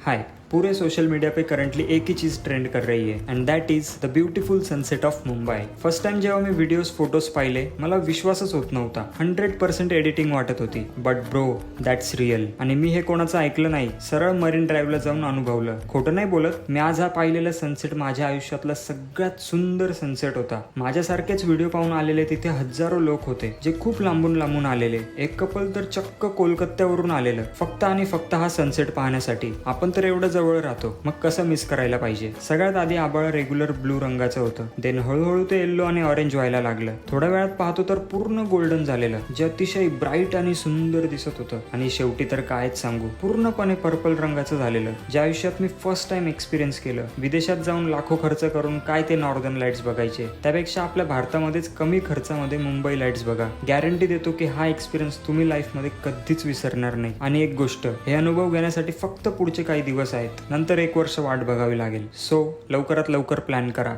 हाय। पूरे social media पे currently एक ही चीज़ trend कर रही है end that is the beautiful sunset of Mumbai. First time जेव्हा मी व्हिडिओज फोटोज पाहिले मला विश्वासच होत नव्हता। 100% एडिटिंग वाटत होती, बट ब्रो दॅट्स रिअल। आणि मी हे कोणाचं ऐकलं नाही, सरळ मरीन ड्राईव्हला जाऊन अनुभवलं। खोटं नाही बोलत, मी आज हा पाहिलेला सनसेट माझ्या आयुष्यातला सगळ्यात सुंदर सनसेट होता। माझ्यासारखेच व्हिडिओ पाहून आलेले तिथे हजारो लोक होते, जे खूप लांबून लांबून आलेले। एक कपल तर चक्क कोलकात्यावरून आलेलं फक्त आणि फक्त हा सनसेट पाहण्यासाठी। आपण तर एवढं जवळ राहतो, मग कसं मिस करायला पाहिजे। सगळ्यात आधी आभाळ रेग्युलर ब्लू रंगाचं होतं, देन हळूहळू ते येल्लो आणि ऑरेंज व्हायला लागलं। थोड्या वेळात पाहतो तर पूर्ण गोल्डन झालेलं, जे अतिशय ब्राईट आणि सुंदर दिसत होतं। आणि शेवटी तर कायच सांगू, पूर्णपणे पर्पल रंगाचं झालेलं, जे आयुष्यात मी फर्स्ट टाइम एक्सपिरियन्स केलं। विदेशात जाऊन लाखो खर्च करून काय ते नॉर्दर्न लाईट्स बघायचे, त्यापेक्षा आपल्या भारतामध्येच कमी खर्चामध्ये मुंबई लाईट्स बघा। गॅरंटी देतो की हा एक्सपिरियन्स तुम्ही लाईफमध्ये कधीच विसरणार नाही। आणि एक गोष्ट, हे अनुभव घेण्यासाठी फक्त पुढचे काही दिवस आहेत, नंतर 1 वर्ष वाट बघावी लागेल। सो लवकरात लवकर प्लॅन करा।